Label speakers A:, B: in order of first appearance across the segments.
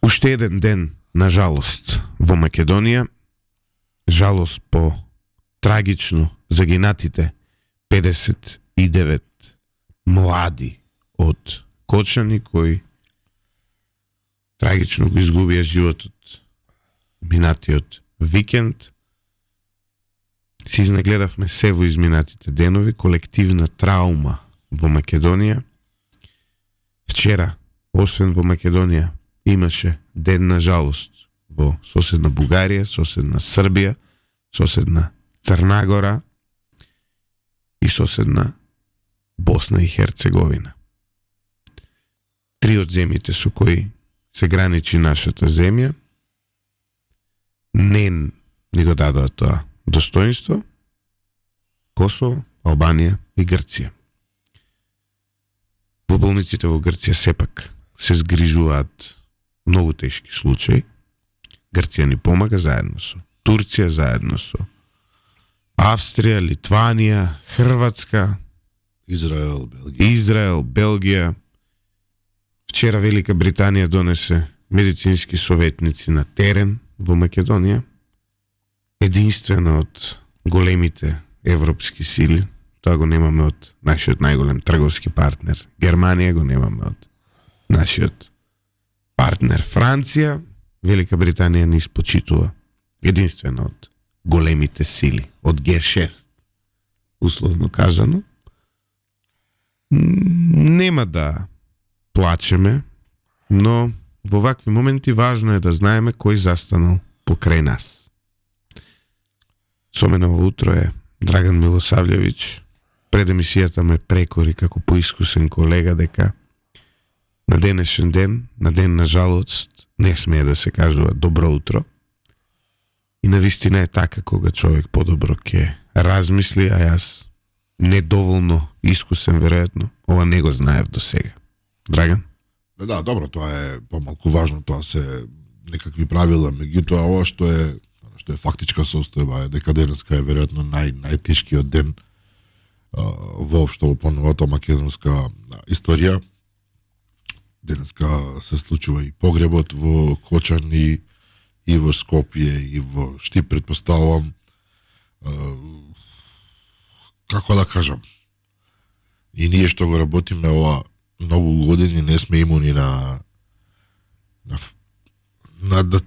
A: Уште еден ден на жалост во Македонија, жалост по трагично загинатите 59 млади од Кочани кои трагично го изгубија животот минатиот викенд. Си изнагледавме се во изминатите денови, колективна траума во Македонија. Вчера, освен во Македонија, имаше ден на жалост во соседна Бугарија, соседна Србија, соседна Црнагора и соседна Босна и Херцеговина. Три од земјите со кои се граничи нашата земја не ни го дадоа тоа достоинство: Косово, Албанија и Грција. Во болниците во Грција сепак се згрижуваат многу тешки случаи. Грција ни помага заедно со Турција, заедно со Австрија, Литванија, Хрватска, Израел, Белгија. Вчера Велика Британија донесе медицински советници на терен во Македонија. Единствено од големите европски сили. Тоа го немаме од нашиот најголем трговски партнер Германија, го немаме од нашиот партнер Франција. Велика Британија ни испочитува единствено од големите сили, од Г6, условно кажано. Нема да плачеме, но во вакви моменти важно е да знаеме кој застанал покрај нас. Со мене во утро е Драган Милосављевиќ. Пред емисијата ме прекори како поискусен колега дека на денешен ден, на ден на жалост, не смее да се кажува добро утро. И навистина е така кога човек подобро ќе размисли, а јас недоволно искусен веројатно ова не го знаев до сега. Драган?
B: Да, добро, тоа е помалку важно, тоа се некакви правила, меѓутоа ова што е фактичка состојба е дека денеска е веројатно најтешкиот ден воопшто во поновата македонска историја. Денеска се случува и погребот во Кочани, и во Скопје, и во Штип, предпоставувам. Како да кажам, и ние што го работиме ова многу години не сме имуни на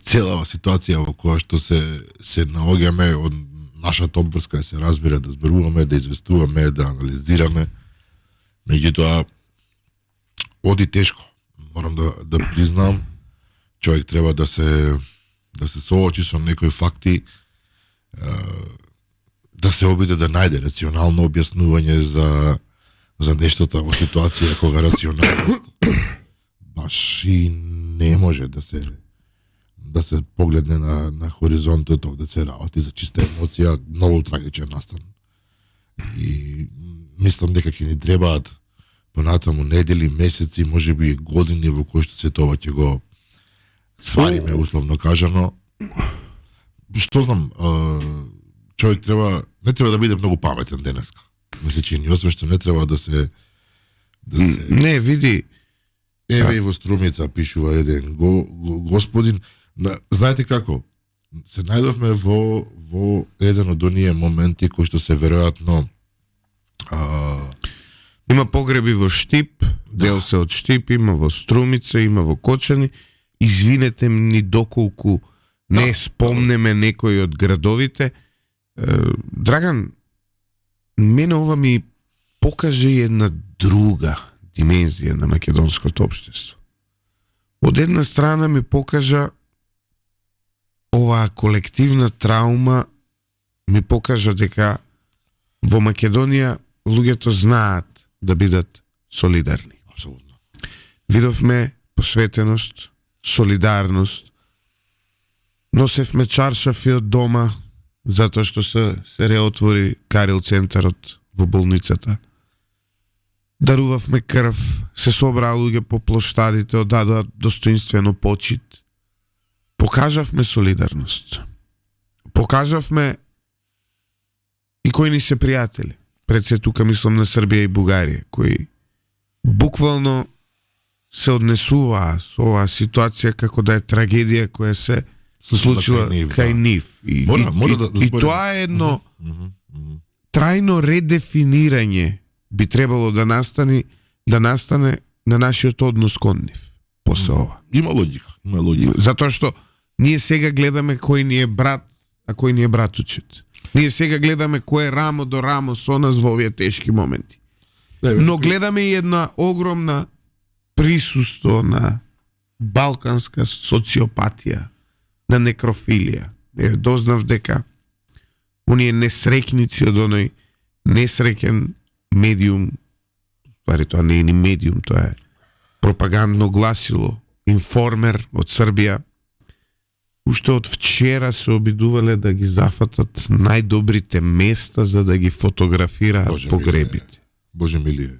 B: целава ситуација во која што се наоѓаме. Од нашата обврска се разбира да зборуваме, да известуваме, да анализираме. Меѓутоа оди тешко. Морам да признам, човек треба да се соочи со некои факти, да се обиде да најде рационално објаснување за нештото во ситуација кога рационалност баш и не може да се погледне на хоризонтот, да се работи за чиста емоција, многу трагичен настан. И мислам дека ќе ни требаат понатаму недели, месеци, можеби години во кои што се тоа ќе го свариме, условно кажано. Што знам, човек не треба да биде многу паметен денеска. Мисли, че ни освен што не треба да се
A: Не, види.
B: Еве и во Струмица пишува еден господин. Знаете како? Се најдовме во еден од оние моменти кои што се веројатно
A: има погреби во Штип, дел се од Штип, има во Струмица, има во Кочани. Извинете ми доколку не спомнеме некои од градовите. Драган, мене ова ми покаже една друга димензија на македонското општество. Од една страна ми покажа оваа колективна траума, ми покажа дека во Македонија луѓето знаат да бидат солидарни.
B: Апсолутно.
A: Видовме посветеност, солидарност. Носевме чаршафи од дома затоа што се реотвори Карил центарот во болницата. Дарувавме крв, се собраа луѓе по плоштадите, оддадоа достоинствено почит. Покажавме солидарност. Покажавме и кои ни се пријатели. Пред се тука мислам на Србија и Бугарија, кои буквално се однесуваа со оваа ситуација како да е трагедија која се случила кај нив. И тоа е едно трајно редефинирање би требало да настане на нашиот однос кон нив после ова.
B: Има логика.
A: Затоа што ние сега гледаме кој ни е брат, а кој ни е братучет. Ние сега гледаме кој е рамо до рамо со нас во овие тешки моменти. Но гледаме и една огромна присуство на балканска социопатија, на некрофилија. Дознав дека оние несрекници од оној несреќен медиум, ствари тоа не е ни медиум, тоа е пропагандно гласило, Информер од Србија, уште од вчера се обидувале да ги зафатат најдобрите места за да ги фотографираат погребите.
B: Боже милие.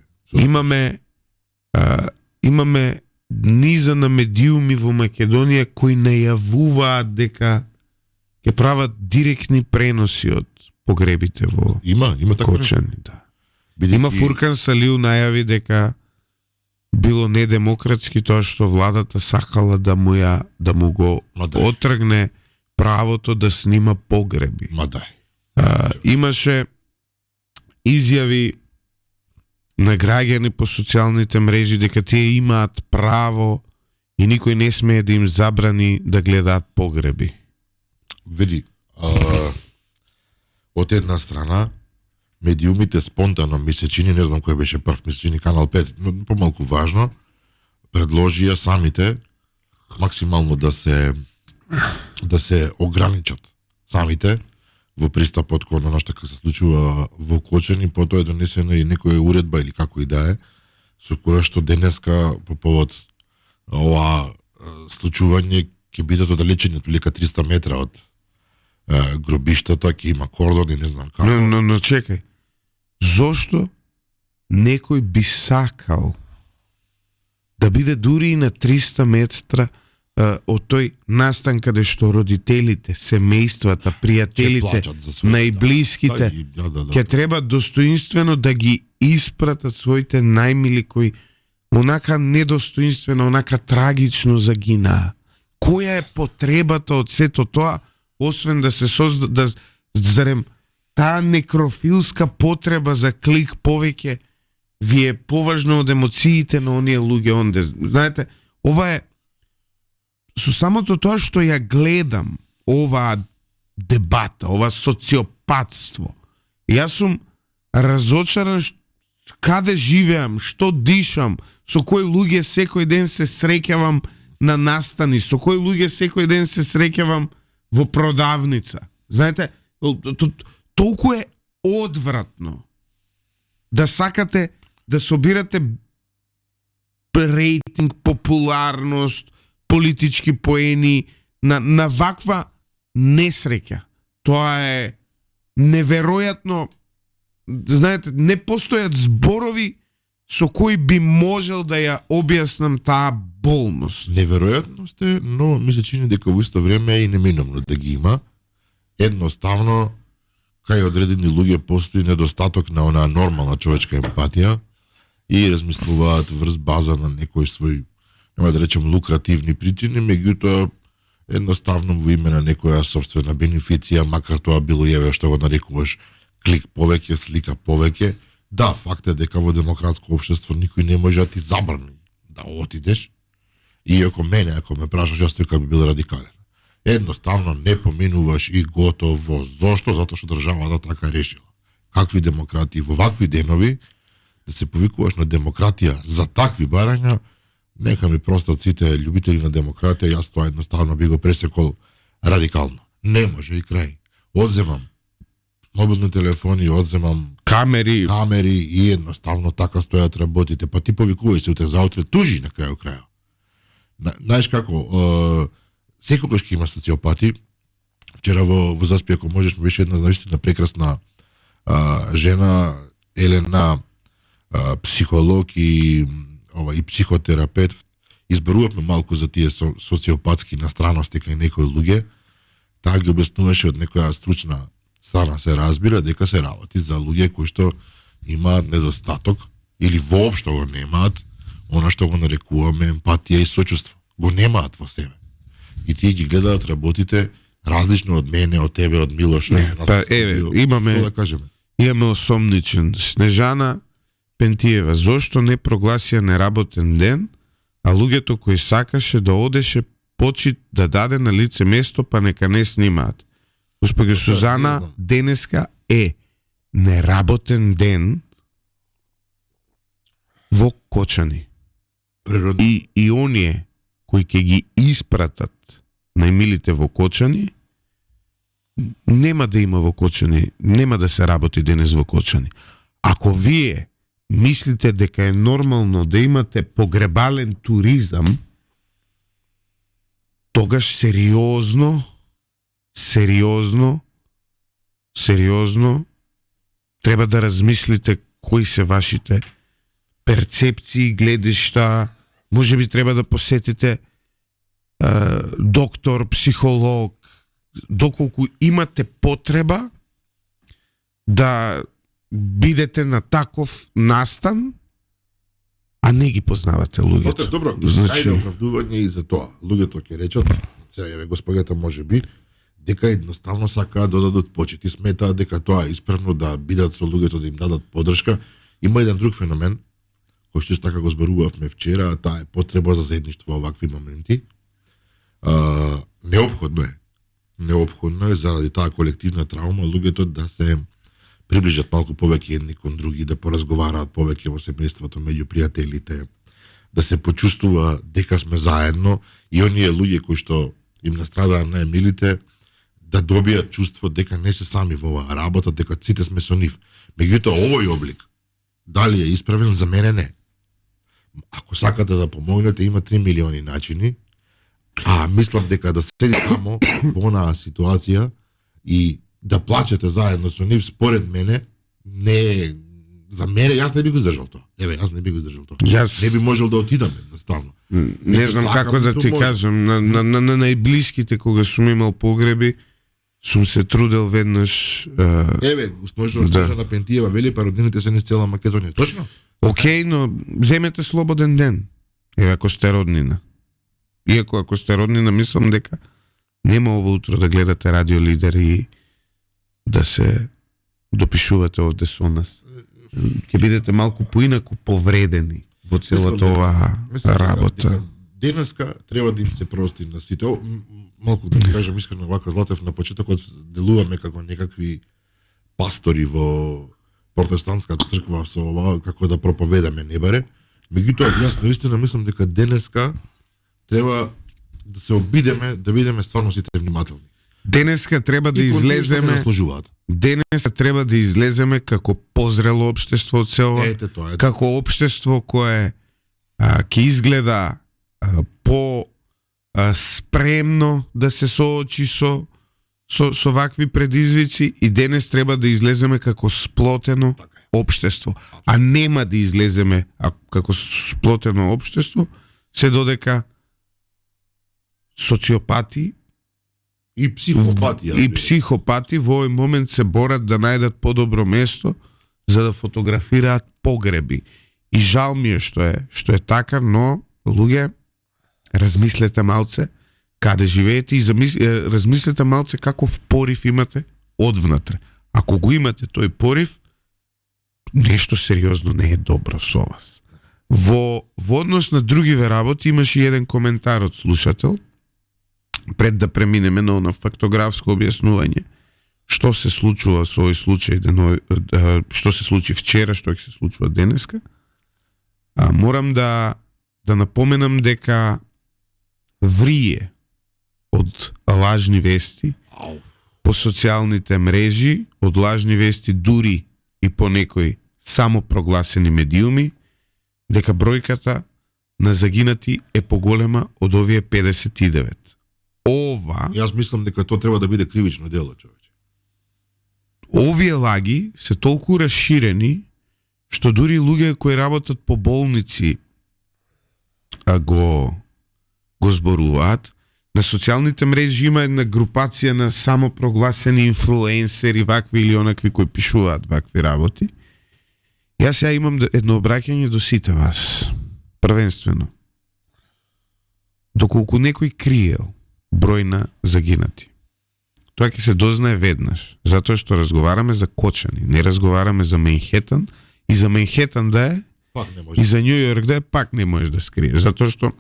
A: Имаме низа на медиуми во Македонија кои најавуваат дека ќе прават директни преноси од погребите во
B: Има
A: Кочани, да. Има Фуркан Салиу најави дека било недемократски тоа што владата сакала да му го отргне правото да снима погреби. Имаше изјави на граѓани по социјалните мрежи дека тие имаат право и никој не смее да им забрани да гледаат погреби.
B: Види, од една страна медиумите спонтано ми се чини, не знам кој беше прв, ми се чини Канал 5, но помалку важно, предложија самите максимално да се ограничат самите во пристапот кон она што се случува во Кочани, потоа е донесена и некоја уредба или како и да е, со која што денеска по повод ова случување ќе бидат оддалечени отприлика 300 метра од гробиштата, ќе има кордон и не знам како.
A: Но чекај, зошто некој би сакал да биде дури и на 300 метра од тој настан каде што родителите, семејствата, пријателите, најблиските ќе треба достоинствено да ги испратат своите најмили кои онака недостоинствено, онака трагично загинаа. Која е потребата од сето тоа, освен да се зарем таа некрофилска потреба за клик повеќе ви е поважно од емоциите на оние луѓе онде. Знаете, ова е со самото тоа што ја гледам оваа дебата, ова социопатство. Јас сум разочаран каде живеам, што дишам, со кои луѓе секој ден се среќавам на настани, со кои луѓе секој ден се среќавам во продавница. Знаете, толку е одвратно да сакате да собирате рейтинг, популарност, политички поени на ваква несреќа. Тоа е неверојатно. Знаете, не постојат зборови со кои би можел да ја објаснам таа болност.
B: Неверојатност е, но ми се чини дека во исто време е и неминумно да ги има. Едноставно, кај одредени луѓе постои недостаток на онаа нормална човечка емпатија и размислуваат врз база на некој свој, нема да речем, лукративни причини, меѓутоа едноставно во име на некоја собствена бенефиција, макар тоа било еве што го нарекуваш клик повеќе, слика повеќе. Да, факт е дека во демократско општество никој не може да ти забрани да отидеш. И ако ме прашаш, јас тој би бил радикален. Едноставно не поминуваш и готово. Зошто? Затоа што државата така решила. Какви демократии во вакви денови да се повикуваш на демократија за такви барања, нека ми простат сите љубители на демократија, јас тоа едноставно би го пресекол радикално. Не може и крај. Одземам мобилни телефони, одземам
A: камери
B: и едноставно така стојат работите. Па ти повикувај се утре заутре, тужи на крајот крајот. Знаеш како, секогаш ќе има социопати. Вчера во Заспи, ако можеш, беше една наистина прекрасна жена, Елена, психолог и психотерапевт. Изборувавме малку за тие социопатски настраности кај некои луѓе. Таа ги објаснуваше од некоја стручна страна, се разбира дека се работи за луѓе кои што имаат недостаток или воопшто го немаат она што го нарекуваме емпатија и сочувство. Го немаат во себе. И тие ги гледаат работите различно од мене, од тебе, од Милоша.
A: Па имаме
B: да кажеме.
A: Имаме осомничен. Снежана Пентиева, зошто не прогласија неработен ден, а луѓето кои сакаше да одеше почит да даде на лице место, па нека не снимаат. Госпоѓа Сузана, денеска е неработен ден во Кочани.
B: Природно.
A: И оние кои ќе ги испратат најмилите во Кочани, нема да има во Кочани, нема да се работи денес во Кочани. Ако вие мислите дека е нормално да имате погребален туризам, тогаш сериозно треба да размислите кои се вашите перцепции, гледишта. Може би треба да посетите доктор, психолог, доколку имате потреба да бидете на таков настан, а не ги познавате луѓето.
B: Добро, најде оправдување и за тоа. Луѓето ќе речат, сега господјата може би, дека едноставно сакаат да дадат почит и сметаат дека тоа е исправно да бидат со луѓето, да им дадат поддршка. Има еден друг феномен, кој што така го зборувавме вчера, таа е потреба за заедништво во вакви моменти. Неопходно е заради таа колективна траума луѓето да се приближат малку повеќе едни кон други, да поразговараат повеќе во семејството, меѓу пријателите, да се почувствува дека сме заедно и оние луѓе кои што им настрадаа најмилите да добијат чувство дека не се сами во оваа работа, дека сите сме со нив. Меѓутоа овој облик дали е исправен, за мене не. Ако сакате да помогнете, има 3 милиони начини, а мислам дека да седи тамо во онаа ситуација и да плачете заедно со нив, според мене, не е... За мене, јас не би го издржал тоа. Јас не би го издржал тоа. Не би можел да отидам, едноставно.
A: Не знам како да ти кажам, на најблиските кога сум имал погреби, сум се трудел веднаш...
B: Снежана Пентиева вели, па роднините се низ цела Македонија. Точно?
A: Океј, но земете слободен ден. Ако сте роднина. Иако ако сте роднина, мислам дека нема ово утро да гледате Радио Лидер и да се допишувате овде со нас. Ќе бидете малку поинаку повредени во целата оваа работа.
B: Денеска треба да им се прости на сите. Малку да кажам искрено, вака Златев на почетокот делуваме како некакви пастори во протестантската црква со ова, како да проповедаме не баре. Меѓутоа, јас наистина мислам дека денеска треба да се обидеме, да бидеме стварно сите внимателни.
A: Денеска треба да излеземе. Денеска треба да излеземе како позрело општество од село. Како општество кое ќе изгледа по спремно да се соочи со вакви предизвици и денес треба да излеземе како сплотено општество. А нема да излеземе како сплотено општество се додека социопати
B: и
A: психопати во овој момент се борат да најдат подобро место за да фотографираат погреби. И жал ми е што е така, но луѓе, размислете малце каде живеете и размислете малце каков порив имате одвнатре. Ако го имате тој порив, нешто сериозно не е добро со вас. Во однос на другиве работи имаше еден коментар од слушател, пред да преминеме на фактографско објаснување што се случува со овој случај, што се случи вчера, што ќе се случува денеска. Морам да напоменам дека врие од лажни вести по социјалните мрежи, од лажни вести дури и по некои самопрогласени медиуми, дека бројката на загинати е поголема од овие 59.
B: Јас мислам дека тоа треба да биде кривично дело, човече.
A: Овие лаги се толку расширени што дури луѓе кои работат по болници го зборуваат. На социјалните мрежи има една групација на самопрогласени инфлуенсери, вакви или онакви кои пишуваат вакви работи. Јас ја имам едно обраќање до сите вас. првенствено, доколку некој криел број на загинати, тоа ќе се дознае веднаш, затоа што разговараме за Кочани, не разговараме за Манхетан, и за Манхетан да е, и за Њу Јорк да е, пак не можеш да скриеш, затоа што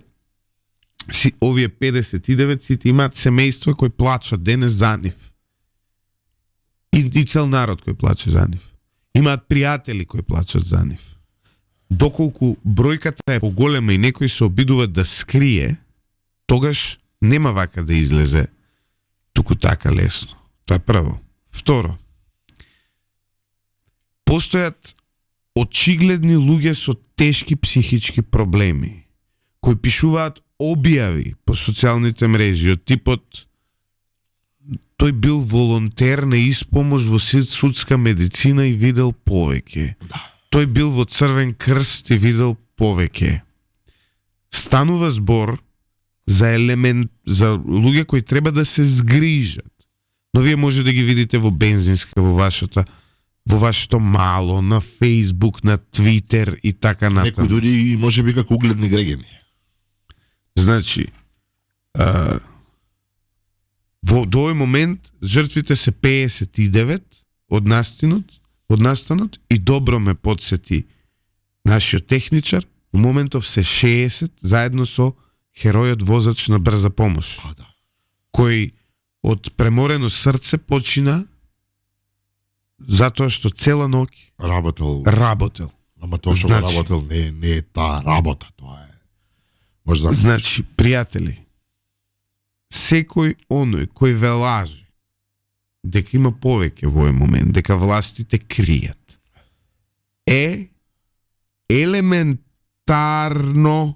A: овие 59 сите имаат семејства кои плачат денес за нив. И цел народ кој плаче за нив. Имаат пријатели кои плачат за нив. Доколку бројката е поголема и некој се обидува да скрие, тогаш нема вака да излезе туку така лесно. Тоа е прво. Второ, постојат очигледни луѓе со тешки психички проблеми, кои пишуваат објави по социјалните мрежи од типот тој бил волонтер на испомош во судска медицина и видел повеќе. Тој бил во Црвен крст и видел повеќе. Станува збор за луѓе кои треба да се згрижат. Но вие може да ги видите во бензинска, во вашето мало, на Facebook, на Twitter и така натаму.
B: Некои дури може би како угледни граѓани.
A: Значи, во до овој момент жртвите се 59 од настанот и добро ме подсети нашиот техничар, во моментов се 60 заедно со херојот возач на брза помош, кој од преморено срце почина затоа што цела ноќ работел.
B: Ама тоа што работел не е таа работа, тоа е. Може да.
A: Значи, пријатели, секој оној кој ве лаже дека има повеќе во овој момент, дека властите кријат, е елементарно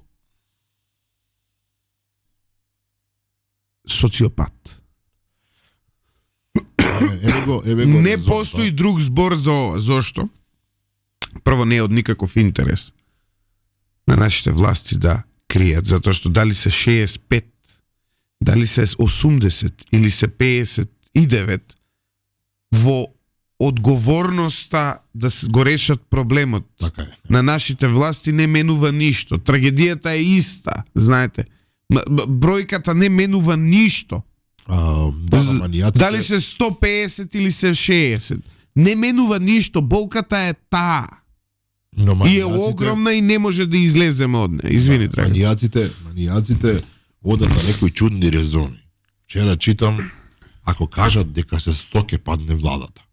A: социопат. Не постои друг збор за ова. Зошто? Прво, не е од никаков интерес на нашите власти да кријат, затоа што дали се 65, дали се 80 или се 59, во одговорноста да го решат проблемот
B: така
A: на нашите власти не менува ништо. Трагедијата е иста, знаете. Бројката не менува ништо. Дали се 150 или се 60, не менува ништо, болката е таа. И е огромна и не може да излеземе од неја. Извини, драга.
B: Манијаците одат на некои чудни резони. Вчера читам, ако кажат дека се 100 ќе падне владата.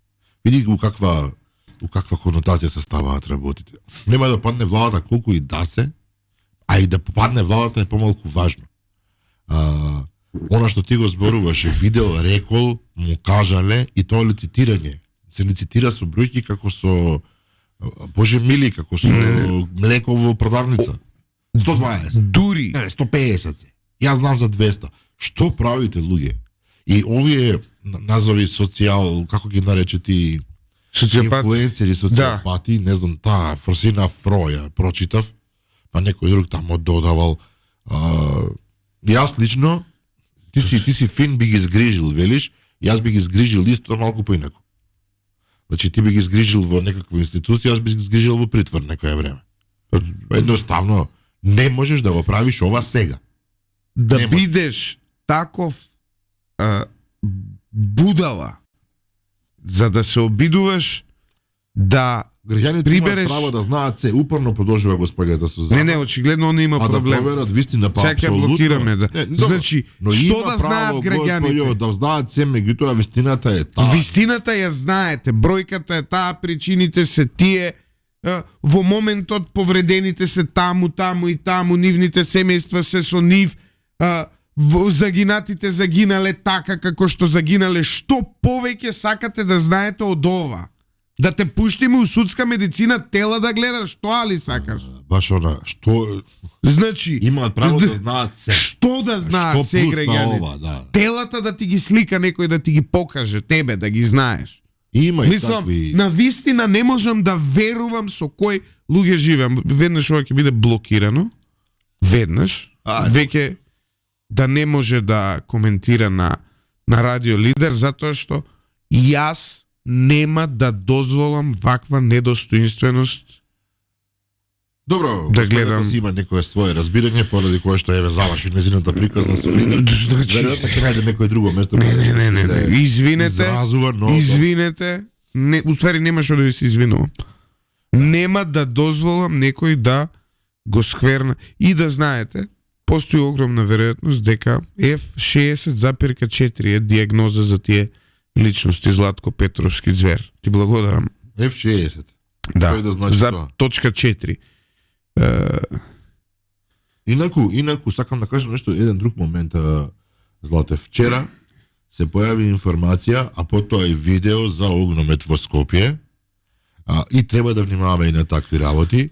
B: Види у каква конотација се ставаат работите. Нема да падне владата колку и да се, а и да падне владата е помалку важно. Она што ти го зборуваше, видел, рекол, му кажале, и тоа лицитирање. Се лицитира со бројки како со Боже мили, како со млеко во продавница. 120.
A: Дури
B: 150 се. Јас знам за 200. Што правите, луѓе? И овие назови социјал, како ги нарече ти, инфлуенсери, социопати, не знам, таа Фросина Фроја прочитав, па некој друг тамо додавал. Јас лично, ти си фин, би ги згрижил, велиш, јас би ги згрижил исто малку поинаку. Значи ти би ги згрижил во некаква институција, јас би ги згрижил во притвор некоја време. Едноставно, не можеш да го правиш ова сега.
A: Да бидеш таков будала, за да се обидуваш да
B: граѓаните имаат право да знаат се, упорно продолжува господјата Сузана.
A: Не, очигледно они има проблем.
B: А да проверат вистина, па апсолутно.
A: Блокираме, да. Значи, што да знаат граѓаните?
B: Да знаат се, меѓутоа вистината е таа.
A: Вистината ја знаете, бројката е таа, причините се тие, во моментот повредените се таму и таму, нивните семејства се со нив, загинатите загинале така како што загинале. Што повеќе сакате да знаете од ова? Да те пуштиме у судска медицина тела да гледаш, тоа ли сакаш?
B: Баш она, што...
A: Значи...
B: Имаат право да знаат се.
A: Што да знаат се граѓани?
B: Да.
A: Телата да ти ги слика некој, да ти ги покаже, тебе да ги знаеш.
B: Има и такви...
A: На вистина не можам да верувам со кој луѓе живеам. Веднаш ова ќе биде блокирано. Веднаш. Веќе да не може да коментира на Радио Лидер, затоа што јас нема да дозволам ваква недостоинственост
B: Добро,
A: да гледам.
B: Си има некое свое разбирање поради кое што еве заврши незината приказна со лидер.
A: Значи,
B: веројатно ќе најде некое друго место.
A: Не.
B: Изразува, но
A: извинете, не, уствари нема што да ви се извинувам. Нема да дозволам некој да го скверна и да знаете, постои огромна веројатност дека F60,4 е диагноза за тие личности Златко Петровски звер. Ти благодарам.
B: F60.
A: Да,
B: Тој да значи
A: за
B: тоа.
A: точка 4.
B: Инаку сакам да кажам нешто, еден друг момент, Злате, вчера се појави информација, а потоа и видео за огномет во Скопје, и треба да внимаваме и на такви работи,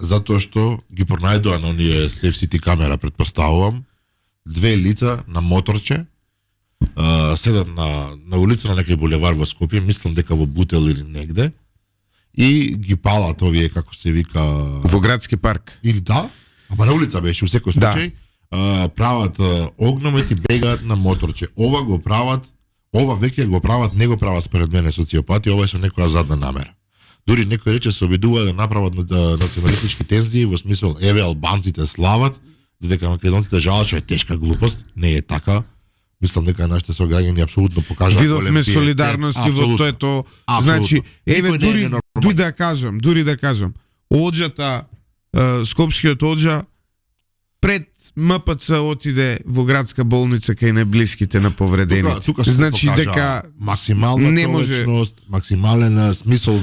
B: затоа што ги пронајдоа на оние Safe City камера, предпоставувам, две лица на моторче, седат на улица на некој булевар во Скопје, мислам дека во Бутел или негде, и ги палат овие, како се вика...
A: Во градски парк.
B: Или да, ама на улица беше, у секој случај, прават огномет и бегаат на моторче. Ова веќе го прават, не го прават според мене социопати, ова е со некоја задна намера. Дури некој рече се обидува да направат националистички тензии, во смисол, еве албанците слават, додека македонците жалат, што е тешка глупост, не е така. Мислам дека нашите сограѓани апсолутно покажаа
A: видовме солидарност и во тоа. Значи, еве дури да кажам, оџата, скопскиот оџа пред МПЦ отиде во градска болница кај најблиските на повредените.
B: Тука се
A: значи
B: покажа
A: дека
B: максимална човечност, максимален смисол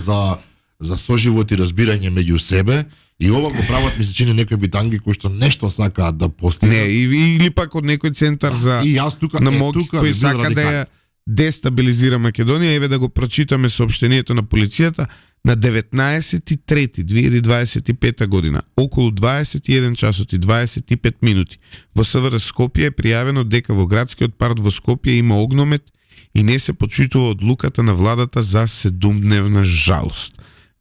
B: за соживот и разбирање меѓу себе. И ова го прават, ми се чини, некои битанги кои што нешто сакаат да постигнат.
A: Не, или пак од некој центар за
B: и јас тука
A: кој сака да ја дестабилизира Македонија. Еве да го прочитаме соопштението на полицијата на 19.3.2025 година, околу 21 часот и 25 минути. Во СВР Скопје е пријавено дека во градскиот парк во Скопје има огномет и не се почитува одлуката на владата за 7-дневна жалост.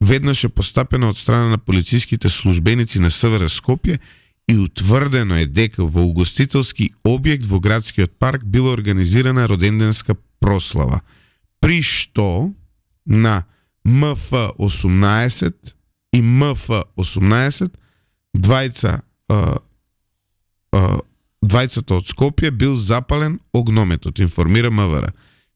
A: Веднаш е постапено од страна на полициските службеници на СВР Скопје и утврдено е дека во угостителски објект во градскиот парк била организирана роденденска прослава, при што на МФ-18 и МФ-18 двајцата од Скопје бил запален огнометот, информира МВР.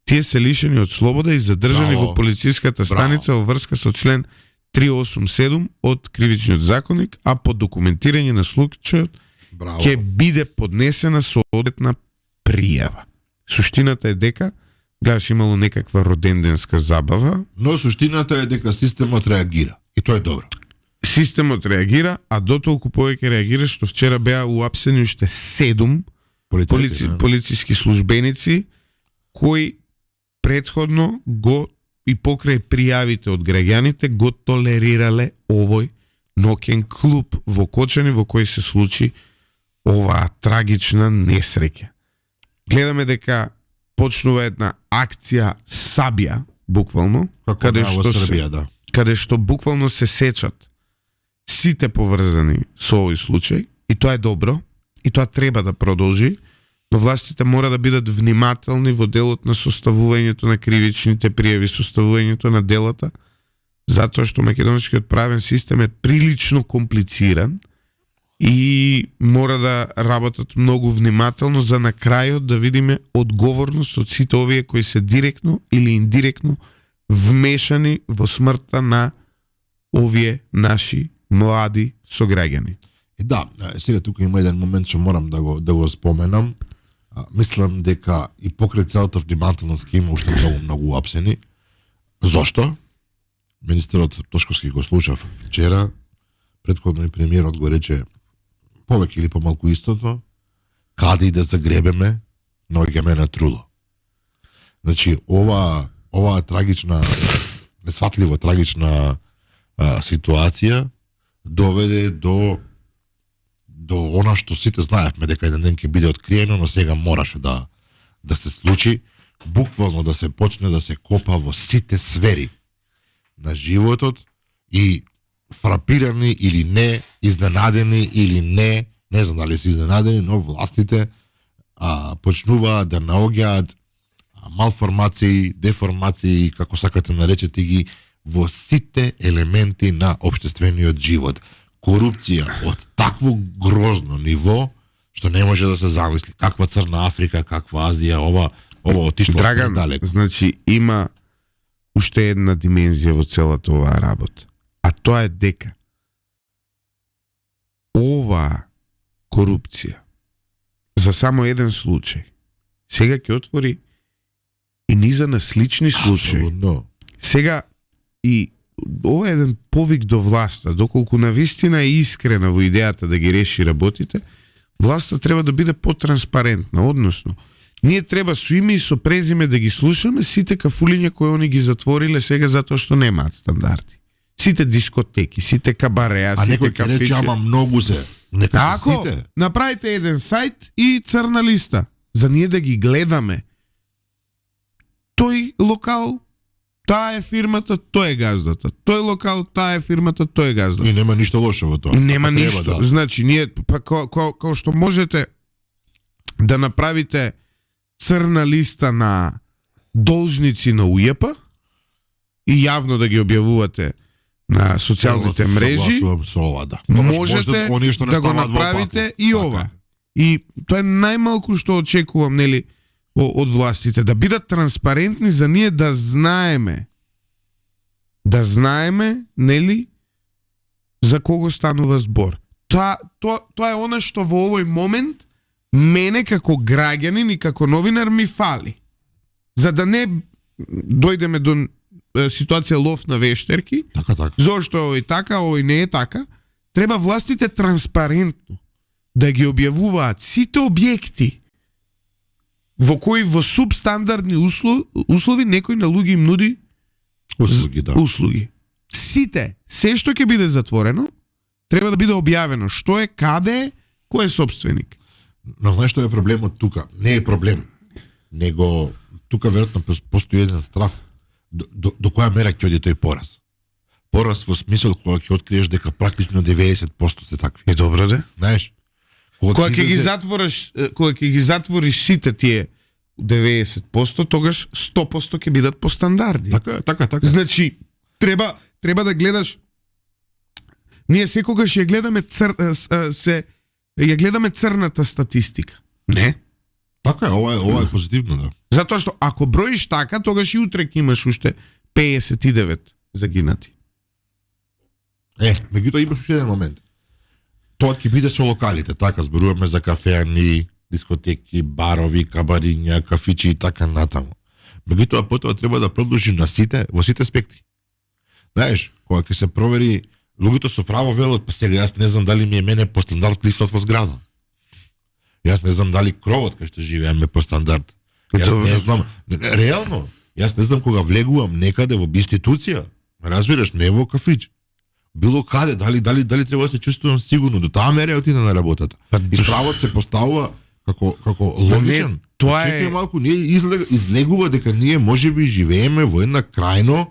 A: Тие се лишени од слобода и задржани во полициската станица во врска со член 387 од Кривичниот законник, а по документирање на случајот ќе биде поднесена соодветна пријава. Суштината е дека гледаш имало некаква роденденска забава,
B: но суштината е дека системот реагира и тоа е добро.
A: Системот реагира, а дотолку повеќе реагира што вчера беа уапсени уште 7 полициски службеници кои претходно го и покрај пријавите од граѓаните го толерирале овој ноќен клуб во Кочани во кој се случи оваа трагична несреќа. Гледаме дека почнува една акција Сабија, буквално, каде што буквално се сечат сите поврзани со овој случај, и тоа е добро, и тоа треба да продолжи, но властите мора да бидат внимателни во делот на составувањето на кривичните пријави, составувањето на делата, затоа што македонскиот правен систем е прилично комплициран и мора да работат многу внимателно за на крајот да видиме одговорност од сите овие кои се директно или индиректно вмешани во смртта на овие наши млади сограѓани.
B: И да, сега тука има еден момент што морам да го споменам. Мислам дека и покрај целата внимателност ќе има уште многу уапсени. Зошто? Министерот Тошковски го слушав вчера, претходно и премиерот го рече повеќе или помалку истото, каде и да загребеме, наоѓаме на трудо. Значи, ова трагична, несватливо трагична ситуација доведе до она што сите знаевме дека еден ден ќе биде откриено, но сега мораше да се случи, буквално да се почне да се копа во сите сфери на животот и фрапирани или не, изненадени или не знам дали се изненадени, но властите почнуваат да наоѓаат малформации, деформации, како сакате наречете ги, во сите елементи на општествениот живот. корупција од такво грозно ниво што не може да се замисли. Каква Црна Африка, каква Азија, ова отишло
A: Драган,
B: далеко.
A: значи има уште една димензија во целата оваа работа. А тоа е дека ова корупција за само еден случај сега ќе отвори и низа на слични случаи.
B: Абсолютно.
A: Сега и ова е еден повик до власта, доколку навистина е искрена во идејата да ги реши работите, власта треба да биде потранспарентна, односно ние треба со име и со презиме да ги слушаме сите кафулиња кои они ги затвориле сега затоа што немаат стандарди. Сите дискотеки, сите кабареа,
B: А
A: сите
B: некој ќе рече,
A: кафичи.
B: ама многу се. Нека се
A: Ако
B: сите.
A: направите еден сајт и црна листа, за ние да ги гледаме, тој локал, таа е фирмата, тој е газдата. Тој локал, таа е фирмата, тој е газдата.
B: И нема ништо лошо во тоа.
A: Нема
B: Така треба,
A: ништо.
B: да.
A: Значи, ние, па, као што можете да направите црна листа на должници на УЈП и јавно да ги објавувате на социјалните мрежи,
B: Согласувам со ова, да.
A: можете
B: оние што не
A: да го
B: ставаат во
A: направите
B: опасност.
A: и
B: Така
A: ова.
B: е.
A: И тоа е најмалку што очекувам, нели, од властите, да бидат транспарентни за ние да знаеме, нели, за кого станува збор. Тоа е она што во овој момент мене како граѓанин и како новинар ми фали. За да не дојдеме до ситуација лов на вештерки,
B: Така.
A: зошто е овој така, овој не е така, треба властите транспарентно да ги објавуваат сите објекти во кои во субстандардни услови некој на луѓе им нуди
B: Услуги, да.
A: услуги. Сите, се што ќе биде затворено, треба да биде објавено што е, каде е, кој е собственик.
B: Но знаеш што е проблемот тука? Не е проблем, него тука веројатно постои еден страв до која мера ќе оди тој пораз. Пораз во смисол кога ќе откриеш дека практично 90% се такви.
A: Е добро да.
B: Знаеш?
A: Кога ќе ги затвориш сите тие 90%, тогаш 100% ќе бидат по стандарди.
B: Така.
A: Значи, треба да гледаш. Ние секогаш ја гледаме ја гледаме црната статистика. Не.
B: Така е, ова е позитивно, да.
A: Затоа што ако броиш така, тогаш и утре ќе имаш уште 59 загинати.
B: Меѓутоа имаш уште еден момент. Тоа ќе биде со локалите, така зборуваме за кафеани, дискотеки, барови, кабариња, кафичи и така натаму. Меѓутоа потоа треба да продолжи на сите, во сите спектри. Знаеш, кога ќе се провери, луѓето со право велат, па сега јас не знам дали ми е мене по стандард лифтот во зграда. Јас не знам дали кровот кај што живееме по стандард. Јас не знам, реално, јас не знам кога влегувам некаде во институција, разбираш, не во кафич. Било каде, дали треба да се чувствувам сигурно, до таа мера отида на работата. И справот се поставува како логичен.
A: Тоа
B: Чекај малку, ние излегува дека ние можеби живееме во една крајно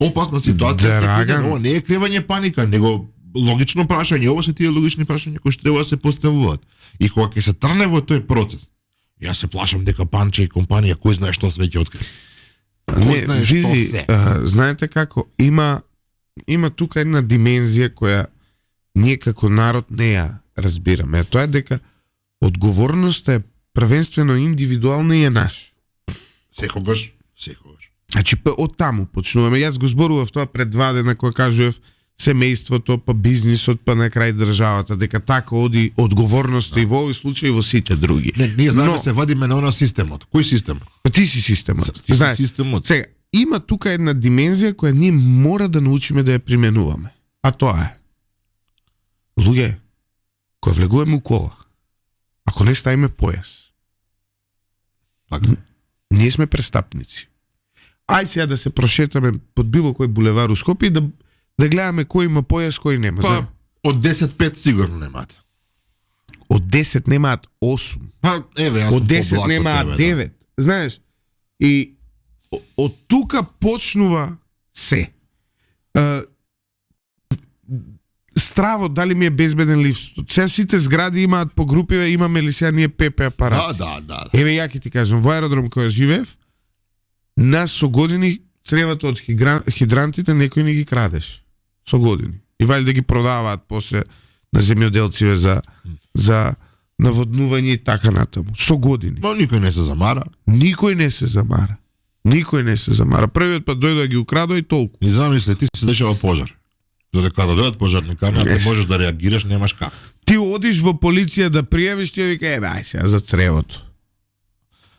B: опасна ситуација.
A: Драган,
B: Ова не е кревање паника, него логично прашање. Ова се тие логични прашања кои што треба да се поставуваат. И кога ќе се трне во тој процес, јас се плашам дека Панче и компанија кој знае што све ќе открие.
A: Не, види, знаете како, има тука една димензија која ние како народ не ја разбираме. Тоа е дека одговорноста е првенствено индивидуална и е наш.
B: Секогаш.
A: Значи, од таму почнуваме. Јас го зборував тоа пред 2 дена кога кажував семејството, па бизнисот, па на крај државата, дека така оди одговорноста и во овој случај и во сите други.
B: Не, ние знаеме да се вадиме на она системот. Кој систем?
A: Па ти си системот.
B: Ти си
A: Знаеш,
B: системот.
A: Сега, има тука една димензија која ние мора да научиме да ја применуваме. А тоа е. Луѓе, кој влегуваме у кола, ако не ставиме појас, ние сме престапници. Ај сега да се прошетаме под било кој булевар у Скопје и да гледаме кој има појас, кој нема.
B: Па, од 10-5 сигурно немаат.
A: Од 10 немаат 8.
B: Па, еве, јас
A: од 10 немаат 9. Знаеш? И од тука почнува се. Стравот, дали ми е безбеден лифтот. Сега сите згради имаат по групи, имаме ли сега ние ПП апарати?
B: Да.
A: Еве ја ќе ти кажам, во аеродром кој живеев, нас со години цревата од хидрантите некој не ги крадеш. Со години. И вали да ги продаваат после на земјоделциве за наводнување и така натаму. Со години.
B: Но никој не се замара.
A: Никој не се замара. Првиот пат дојде да ги украдува и толку.
B: И замисли, ти се дешава пожар. Додека да дојдат пожарникарите, не можеш да реагираш, немаш как.
A: Ти одиш во полиција да пријавиш, ти вика, ај сега за цревото.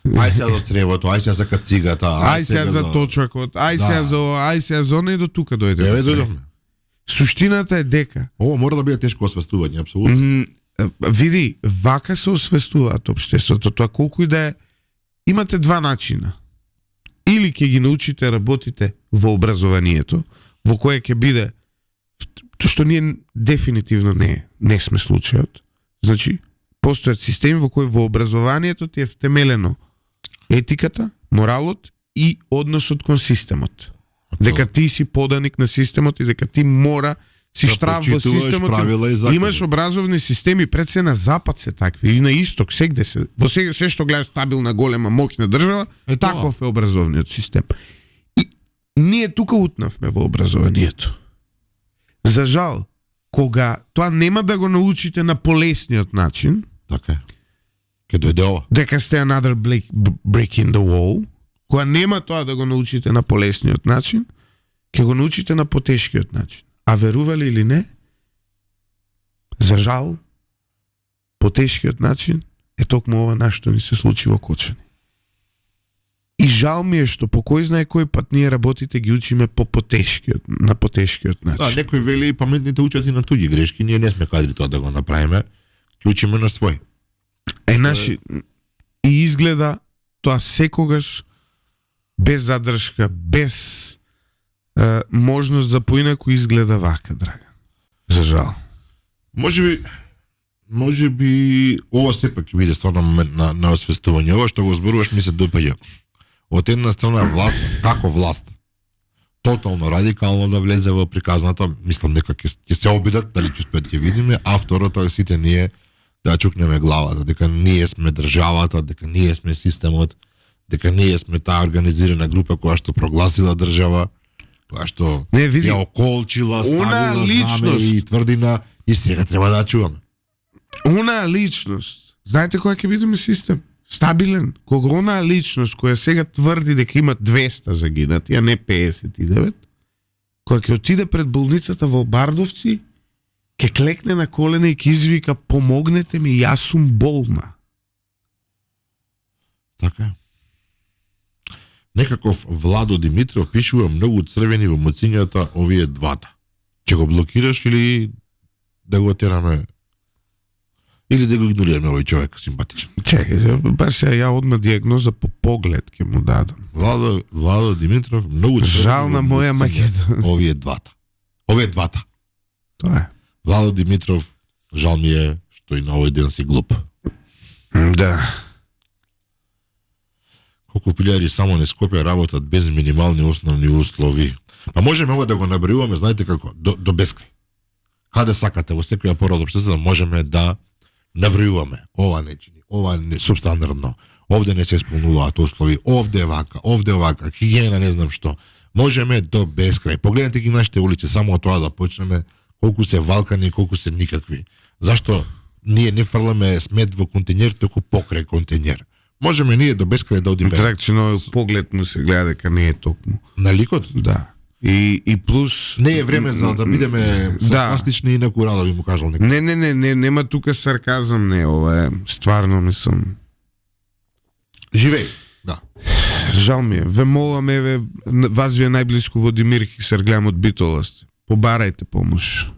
B: Ај сега за цревото, ај сега за кацигата,
A: ај сега за точакот, ај сега за оне и до тука дојде.
B: Еве дојдовме.
A: Суштината е дека
B: Ово мора да биде тешко освестување, апсолутно.
A: Види, вака се освестуваат општеството, тоа колку и да е. Имате два начина. Или ќе ги научите работите во образованието, во кое ќе биде тоа што ние дефинитивно не сме случајот. Значи, постојат системи во кои во образованието ти е втемелено етиката, моралот и односот кон системот. Дека ти си поданик на системот и дека ти мора си штрав во системот. Имаш образовни системи, пред се на запад се такви и на исток, сегде се. Во се што гледаш стабилна, голема, моќна држава, таков е образовниот систем. И ние тука утнавме во образованието. За жал, кога тоа нема да го научите на полесниот начин,
B: Така. Ке дојде ова.
A: дека сте another break in the wall, кога нема тоа да го научите на полесниот начин, ќе го научите на потешкиот начин. А верували или не, за жал, потешкиот начин е токму ова на што ни се случи во Кочани. И жал ми е што по кој знае кој пат ние работите ги учиме на потешкиот начин.
B: Да, некој вели паметните учат и на туѓи грешки, ние не сме кадри тоа да го направиме, ќе учиме на свој.
A: И изгледа тоа секогаш без задршка, без можност за поинаку изгледа вака, Драган. За жал.
B: Може би ова сепак ќе биде стварно момент на освестување. Ова што го зборуваш ми се допаѓа. Од една страна власт, како власт, тотално радикално да влезе во приказната, мислам дека ќе се обидат, дали ќе успеат ќе видиме, а второто е сите ние да чукнеме главата, дека ние сме државата, дека ние сме системот, дека ние сме таа организирана група која што прогласила држава, која што ја околчила, ставила знаме и тврдина и сега треба да чуваме.
A: Она личност, знаете која ќе бидеме систем? Стабилен. Кога она личност која сега тврди дека има 200 загинати, а не 59, која ќе отиде пред болницата во Бардовци, ќе клекне на колена и ќе извика помогнете ми, јас сум болна.
B: Така. Некаков Владо Димитров пишува многу црвени во моцињата овие двата. Ќе го блокираш или да го тераме? Или да го игнорираме овој човек симпатичен?
A: Чекај, баш ја одма диагноза по поглед ќе му дадам.
B: Владо Димитров многу црвени.
A: Жал на моја Македонија.
B: Овие двата.
A: Тоа е.
B: Владо Димитров, жал ми е што и на овој ден си глуп.
A: Да.
B: Колку пилјари само не Скопје работат без минимални основни услови. Па можеме ова да го набројуваме, знаете како, до бескрај. Каде сакате во секоја пора од општеството можеме да набројуваме. Ова не чини, ова не субстандардно. Овде не се исполнуваат услови, овде вака, хигиена, не знам што. Можеме до бескрај. Погледнете ги нашите улици, само од тоа да почнеме, колку се валкани, колку се никакви. Зашто ние не фрламе смет во контейнер, току покрај контейнер. Можеме ние до бескрај да одиме.
A: Тракчино поглед му се гледа дека не е токму.
B: На ликот?
A: Да. И плюс
B: не е време за да бидеме саркастични и накурадо, би му кажал некој.
A: Не, нема тука сарказам, не, ова е стварно мислам.
B: Живеј. Да.
A: Жал ми е. Ве молам, еве, вас ви е најблиску во Димир Серглям од Битоласт. Побарајте помош.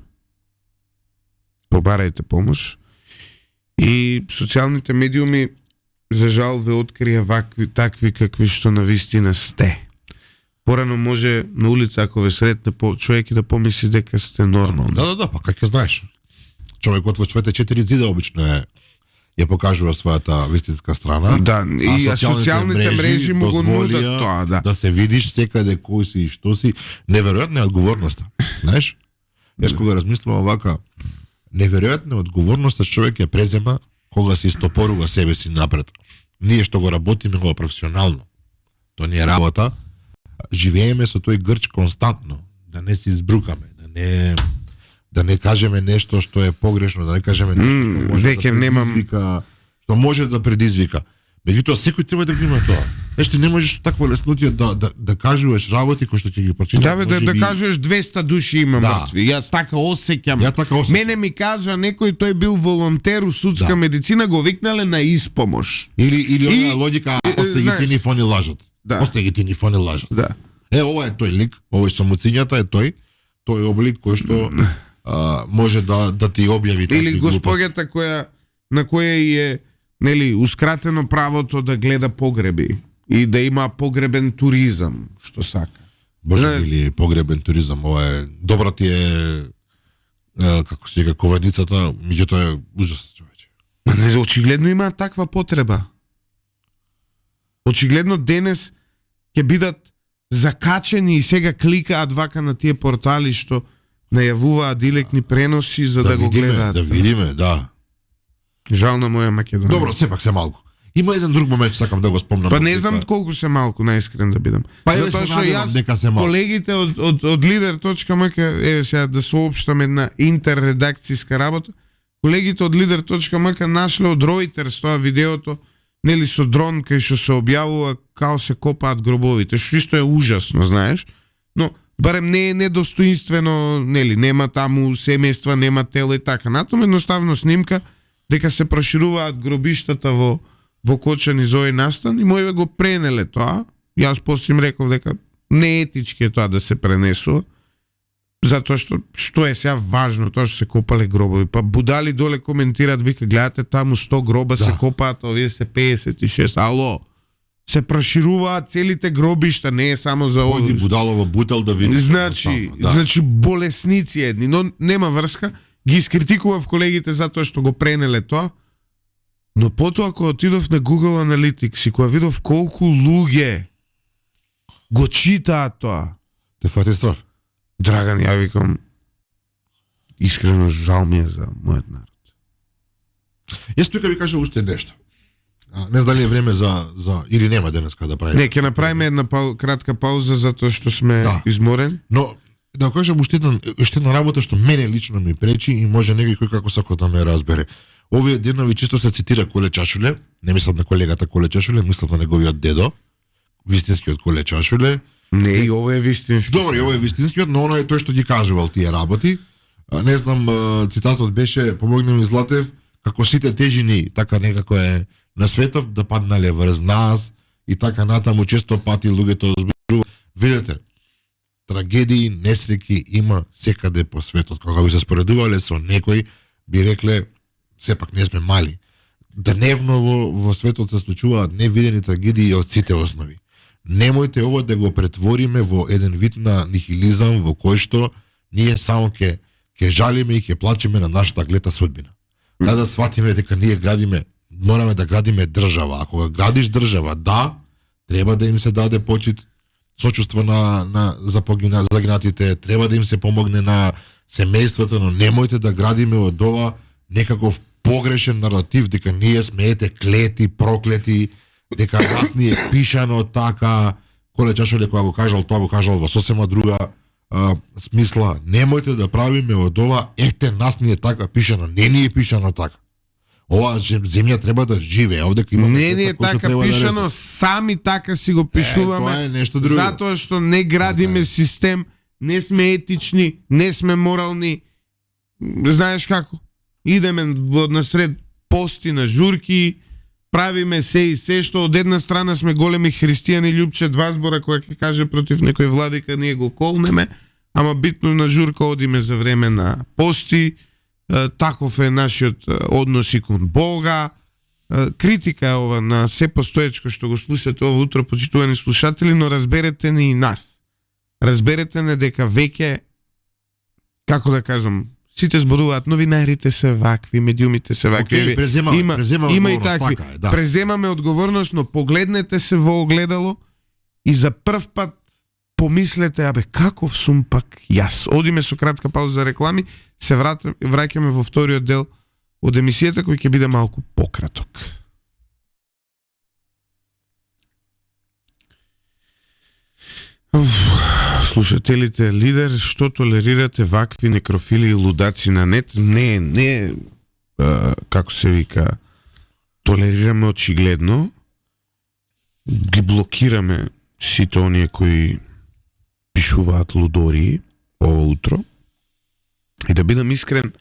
A: И социјалните медиуми за жал ве открија такви какви што навистина сте. Порано може на улица ако ве сретне човек и да помисли дека сте нормални.
B: Да, па како знаеш. Човекот во своите 4 зида обично ја покажува својата вистинска страна.
A: Да, и социјалните мрежи му го нудат тоа, да.
B: Да се видиш секаде кој си и што си, неверојатна е одговорноста. Знаеш? Јас кога размислувам вака, неверојатна е одговорноста човек ја презема кога се истопорува себе си напред. Ние што го работиме го професионално. Тоа не е работа. Живееме со тој грч константно, да не се избрукаме, да не кажеме нешто што е погрешно, да не кажеме нешто што може
A: веќе
B: предизвика, што може да предизвика. Меѓутоа секој треба да го има тоа. Нешто не можеш со такво леснотие да кажуваш работи кои што ќе ги прочиташ.
A: Да кажеш 200 души има мртви. Јас така осеќам. Мене ми кажа некој тој бил волонтер у судска медицина, го викнале на испомош.
B: Или онаа логика, остај ги телефони лажат. Остај ги телефони лажат.
A: Да.
B: Ова е тој лик, овој со муцињата е тој облик кој што може да ти објави такви
A: или госпоѓата на која е нели ускратено правото да гледа погреби и да има погребен туризам, што сака.
B: Боже или погребен туризам, ова е добра ти е како се вика коварницата, меѓутоа е ужас, човече.
A: Не, очигледно има таква потреба. Очигледно денес ќе бидат закачени и сега кликаат вака на тие портали што најавуваат директни преноси за да го гледаат.
B: Да видиме, да.
A: Жал на моја Македонија.
B: Добро, сепак се малку. Има еден друг момент, сакам да го спомнам.
A: Па не знам колку се малку, најискрен да бидам.
B: Затоа што јас дека се малку.
A: Колегите од Lider.mk, еве сега да соопштам една интерредакцијска работа. Колегите од Lider.mk нашле од Reuters тоа видеото, нели со дрон кај што се објавува као се копаат гробовите, што исто е ужасно, знаеш, но барем не е недостоинствено, нели, нема таму семејства, нема тело и така. Натаму едноставно снимка дека се прошируваат гробиштата во Кочани за овој настан и мојве го пренеле тоа. Јас после им реков дека не етички е тоа да се пренесува, затоа што е сега важно тоа што се копале гробови. Па будали доле коментираат, вика, гледате таму 100 гроба се копаат, овие се 56. Ало, се прошируваат целите гробишта, не е само за
B: овој будалово бутел да видиш.
A: Значи болесници едни, но нема врска. Ги искритикував колегите затоа што го пренеле тоа, но потоа кога отидов на Google Analytics и кога видов колку луѓе го читаат тоа,
B: те фати страв.
A: Драган, ја викам, искрено жал ми е за мојот народ.
B: Јас тука ви кажам уште нешто. Не знам дали е време за или нема денеска да правиме.
A: Не, ќе направиме една кратка пауза затоа што сме изморени.
B: Но да кажам уште една работа што мене лично ми пречи и може некој кој како сака да ме разбере. Овие денови често се цитира Коле Чашуле, не мислам на колегата Коле Чашуле, мислам на неговиот дедо, вистинскиот Коле Чашуле.
A: Не, и ово е вистински.
B: Добро, и ово е вистинскиот, но оно е тој што ги кажувал тие работи. Не знам, цитатот беше: помогни ми Златев, како сите тежини, така некако е на светов да паднале врз нас и така натаму често пати луѓето зборуваат. Видете, трагедии, несреќи има секаде по светот. Кога би се споредувале со некој, би рекле сепак не сме мали. Дневно во светот се случуваат невидени трагедии од сите основи. Немојте ово да го претвориме во еден вид на нихилизам во кој што ние само ќе жалиме и ќе плачеме на нашата глета судбина. Да сватиме дека ние мораме да градиме држава. Ако го градиш држава, да, треба да им се даде почит, сочувство на загинатите, треба да им се помогне на семејствата, но немојте да градиме од ова некаков погрешен наратив дека ние сме клети, проклети, дека нас ни е пишано така. Коле Чашуле кога го кажал тоа, го кажал во сосема друга смисла. Немојте да правиме од ова нас ни е така пишано, не ни е пишано така. Ова земја треба да живее, овде има
A: не ни е така пишано, да сами така си го пишуваме.
B: Тоа е нешто друго.
A: Затоа што не градиме систем, не сме етични, не сме морални. Знаеш како? Идеме насред пости на журки, правиме се и се, што од една страна сме големи христијани, Љупче два збора која ќе каже против некој владика, ние го колнеме, ама битно на журка одиме за време на пости, таков е нашиот однос и кон Бога. Критика е ова на се постоечко што го слушате ова утро, почитувани слушатели, но разберете не и нас. Разберете не дека веќе, како да кажам, сите зборуваат, новинарите се вакви, медиумите се вакви. Има и такви. Преземаме одговорност, но погледнете се во огледало и за прв пат помислете, каков сум пак јас. Одиме со кратка пауза за реклами, се враќаме во вториот дел од емисијата кој ќе биде малку пократок. слушателите, лидер, што толерирате вакви некрофили и лудаци на нет? Не, како се вика, толерираме очигледно, ги блокираме сите оние кои пишуваат лудории ова утро. И да бидам искрен,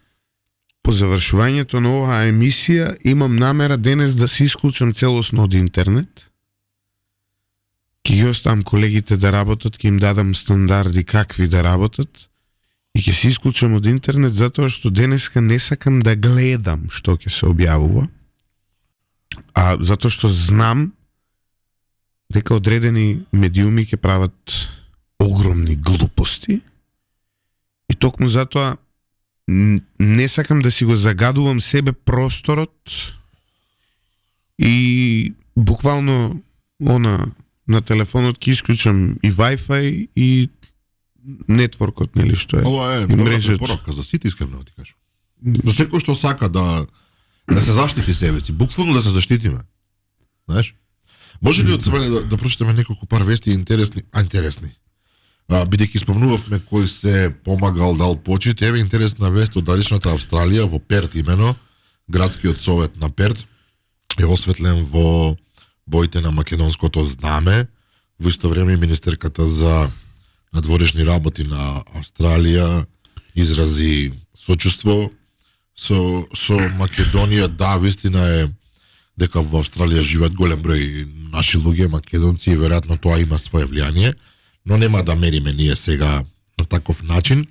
A: по завршувањето на оваа емисија имам намера денес да се исклучам целосно од интернет. Ќе ги оставам колегите да работат, ќе им дадам стандарди какви да работат и ќе се исклучам од интернет затоа што денеска не сакам да гледам што ќе се објавува, а затоа што знам дека одредени медиуми ќе прават огромни глупости и токму затоа не сакам да си го загадувам себе просторот и буквално на телефонот ќе исклучам и Wi-Fi и нетворкот, нели што е.
B: Ова е добра препорака за сите, искрено ти кажам. Но секој што сака да се заштити себе си, буквално да се заштитиме. Знаеш? Може ли од себе да прочитаме неколку пар вести интересни? Бидејќи спомнувавме кој се помагал, дал почит, еве интересна вест од далечната Австралија, во Перт имено, градскиот совет на Перт е осветлен во боите на македонското знаме. Во исто време министерката за надворешни работи на Австралија изрази сочувство со Македонија. Да, вистина е дека во Австралија живеат голем број наши луѓе македонци и веројатно тоа има свое влијание, но нема да мериме ние сега на таков начин.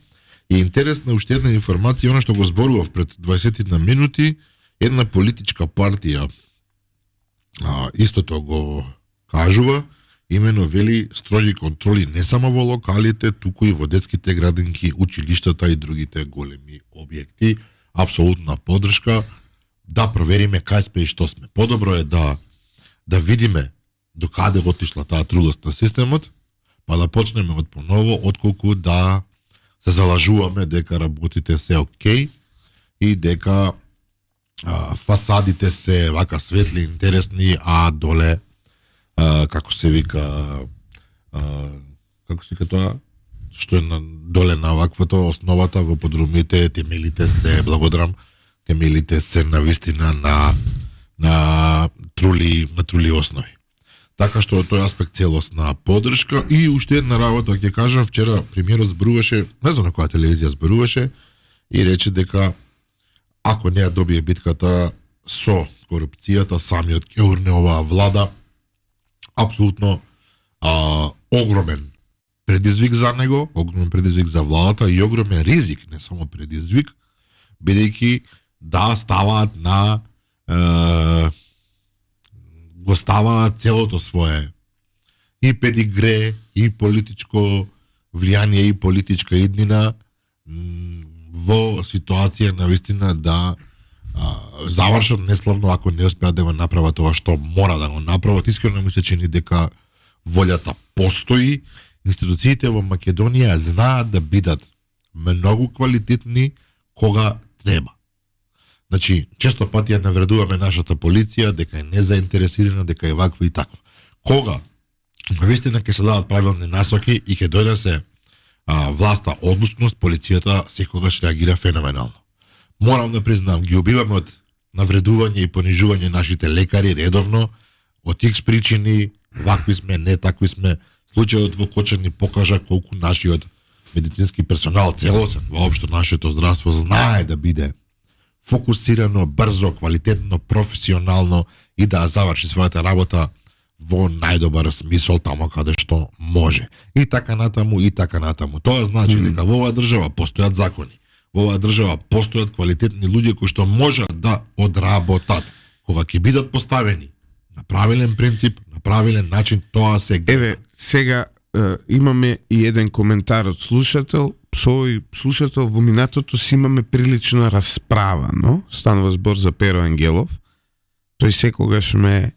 B: И интересна уште една информација, она што го зборував пред 20 минути, една политичка партија истото го кажува, имено вели строжи контроли не само во локалите, туку и во детските градинки, училиштата и другите големи објекти. Апсолутна поддршка да провериме кај сме и што сме. Подобро е да видиме до каде отишла таа трудост на системот, па да почнеме од поново, отколку да се залажуваме дека работите се окей и дека фасадите се вака светли, интересни, а доле како се вика тоа, што е доле на ваквото основата во подрумите, темелите се, благодарам, темелите се на вистина на трули основи. Така што тој аспект целосна поддршка. И уште една работа ќе кажам, вчера премиерот зборуваше, не знам на која телевизија зборуваше, и рече дека ако не ја добие битката со корупцијата, самиот ќе урне оваа влада. Апсолутно огромен предизвик за него, огромен предизвик за владата и огромен ризик, не само предизвик, бидејќи да ставаат на го ставаат целото свое и педигре, и политичко влијание, и политичка иднина во ситуација на вистина да завршат неславно ако не успеат да го направат тоа што мора да го направат. Искрено ми се чини дека волјата постои. Институциите во Македонија знаат да бидат многу квалитетни кога треба. Значи, често пати ја навредуваме нашата полиција дека е незаинтересирана, дека е ваква и таква. Кога вистина ќе се дадат правилни насоки и ќе дојде се власта одлучност, полицијата секогаш реагира феноменално. Морам да признам, ги убиваме од навредување и понижување нашите лекари редовно, од X причини, вакви сме, не такви сме. Случајот во Кочан ни покажа колку нашиот медицински персонал целосен, воопшто нашето здравство знае да биде фокусирано, брзо, квалитетно, професионално и да заврши својата работа во најдобар смисол тамо каде што може. И така натаму, и така натаму. Тоа значи дека во оваа држава постојат закони. Во оваа држава постојат квалитетни луѓе кои што можат да одработат. Кога ќе бидат поставени на правилен принцип, на правилен начин, тоа се гледа.
A: Еве, сега имаме и еден коментар од слушател. Со овој слушател во минатото си имаме прилична расправа, но станува збор за Перо Ангелов. Тој секогаш ме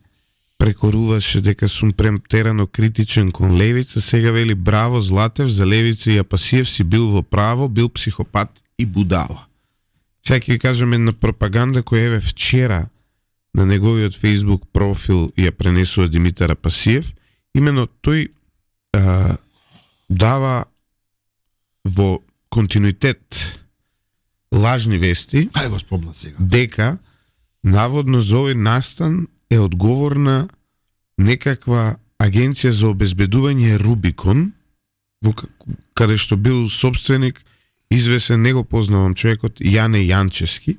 A: прекоруваше дека сум претерано критичен кон левица, сега вели браво Златев, за левица и Апасиев си бил во право, бил психопат и будала. Сега ќе кажем една пропаганда која еве вчера на неговиот Facebook профил ја пренесува Димитар Апасиев. Имено тој дава во континуитет лажни вести
B: Ај го спомна сега.
A: дека наводно за овој настан е одговорна некаква агенција за обезбедување Рубикон, каде што бил собственик извесен, него познавам човекот Јане Јанчески,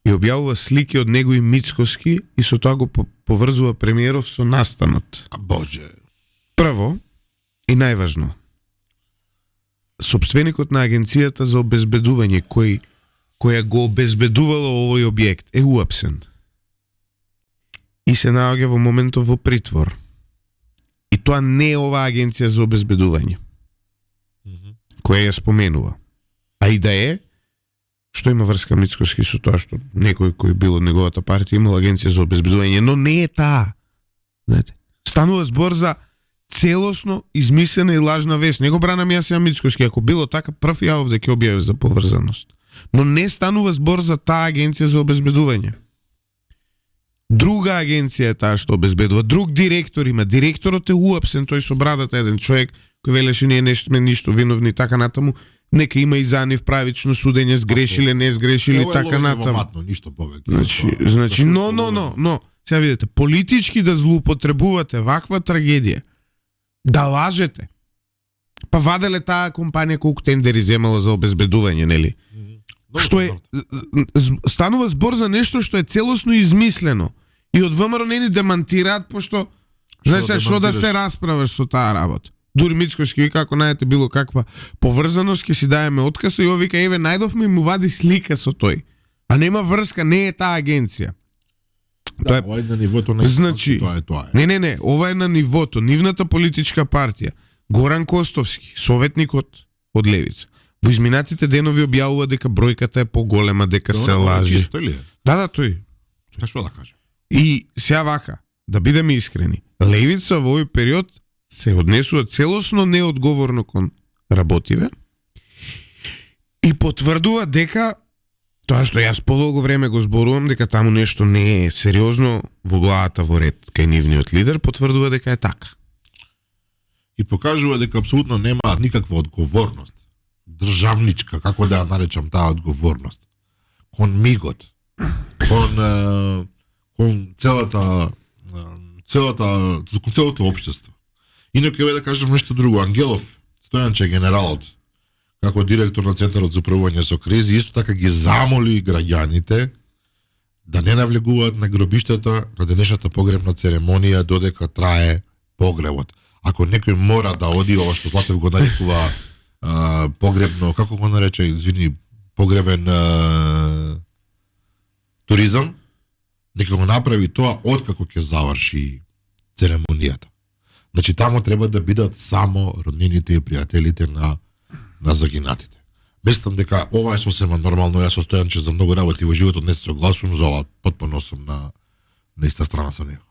A: и објавува слики од него и Мицкоски и со тоа го поврзува премиеров со настанот.
B: А боже.
A: Прво и најважно, собственикот на агенцијата за обезбедување која го обезбедувала овој објект е уапсен и се наоѓа во моментов во притвор. И тоа не е оваа агенција за обезбедување која ја споменува. А и да е, што има врска Мицкоски со тоа што некој кој бил од неговата партија имал агенција за обезбедување, но не е таа. Знаете, станува збор за целосно измислена и лажна вест. Не го бранам јас Мицкоски, ако било така, прв ја овде ќе објави за поврзаност. Но не станува збор за таа агенција за обезбедување. Друга агенција е таа што обезбедува, друг директор има. Директорот е уапсен, тој со брадата еден човек кој велеше ние не сме ништо виновни така натаму. Нека има и за нив правично судење, сгрешиле, не сгрешиле, така натаму.
B: Ништо повеќе.
A: Значи, но, сега видите, политички да злоупотребувате ваква трагедија, да лажете. Па ваделе таа компанија колку тендери земала за обезбедување, нели? Што е станува збор за нешто што е целосно измислено. И од ВМРО не ни демантираат, пошто знаеш што да се расправаш со таа работа. Дури Мицкоски вика, ако најдете било каква поврзаност, ќе си даеме отказ, и вика, еве, најдовме и му вади слика со тој. А нема врска, не е таа агенција.
B: Да, ова е на нивото на
A: значи,
B: тоа е.
A: Не, ова е на нивото, нивната политичка партија. Горан Костовски, советникот од Левица, во изминатите денови објавува дека бројката е поголема, дека се лажи. Да, тој.
B: Та што да кажа?
A: И сега вака, да бидеме искрени, Левица во овој период се однесува целосно неодговорно кон работиве и потврдува дека тоа што јас подолго време го зборувам, дека таму нешто не е сериозно во главата во ред кај нивниот лидер, потврдува дека е така.
B: И покажува дека апсолутно немаат никаква одговорност. Државничка, како да ја наречам таа одговорност. Кон мигот. Кон целото општество. Инаку еве да кажем нешто друго. Ангелов, Стојанче генералот, како директор на Центарот за управување со кризи, исто така ги замоли граѓаните да не навлегуваат на гробиштата на денешната погребна церемонија додека трае погребот. Ако некој мора да оди, ова што Златев го нарекува погребно, како го нарече, извини, погребен туризам, нека го направи тоа откако ќе заврши церемонијата. Значи таму треба да бидат само роднините и пријателите на загинатите. Мислам дека ова е сосема нормално, јас со Стојанче за многу работи во животот не се согласувам, за ова потпуно сум на иста страна со него.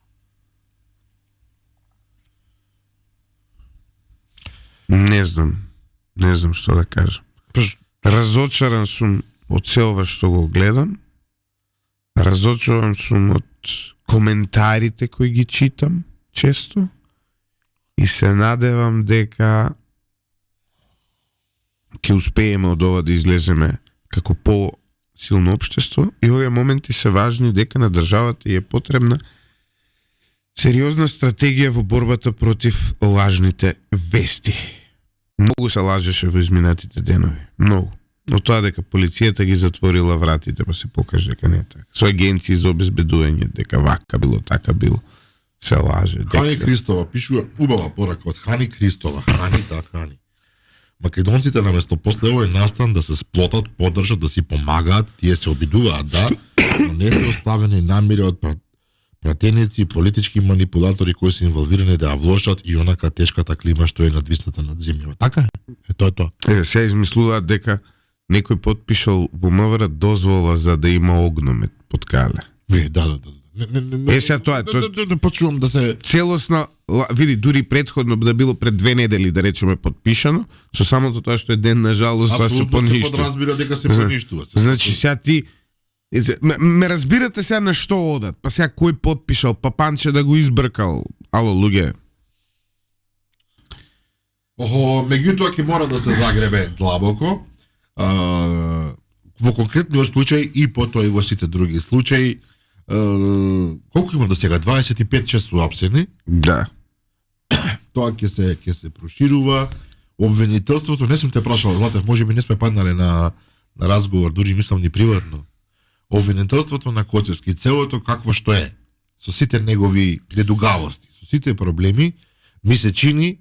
A: Не знам што да кажам. Разочаран сум од се ова што го гледам. Разочаран сум од коментарите кои ги читам често и се надевам дека ќе успееме од ова да излеземе како по-силно општество, и овие моменти се важни дека на државата е потребна сериозна стратегија во борбата против лажните вести. Многу се лажеше во изминатите денови. Многу. Но тоа дека полицијата ги затворила вратите, па се покаже дека не е така. Со агенции за обезбедување, дека вака било, така било. Се лаже.
B: Хани Христова пишува убава порака од Хани Христова. Хани. Македонците наместо после овој настан да се сплотат, поддржат, да си помагаат, тие се обидуваат, да, но не се оставени намири од пратеници и политички манипулатори кои се инволвирани да ја влошат и онака тешката клима што е надвисната над земјава. Така е? Тоа е тоа.
A: Сега измислуваат дека некој потпишал во МВР дозвола за да има огномет под кале.
B: Да.
A: Сега тоа е.
B: Не почувам да се
A: целосна, види, дури предходно да било пред 2 недели, да речеме, подпишано, со самото тоа што е ден на жалост, да се поништува.
B: Апсолутно се подразбира дека се поништува.
A: Значи, сега ти ме разбирате сега на што одат, па сега кој подпишал, па Панче да го избркал. Ало, луѓе.
B: Меѓутоа ќе мора да се загребе длабоко. Во конкретниот случај и потоа и во сите други случаи, колку има до сега? 25-6 су апсени.
A: Да.
B: Тоа ќе се проширува. Обвинителството, не сум те прашал, Златев, можеби не сме паднале на разговор, дури мислам ни приватно. Обвинителството на Коцевски, целото какво што е, со сите негови недугавости, со сите проблеми, ми се чини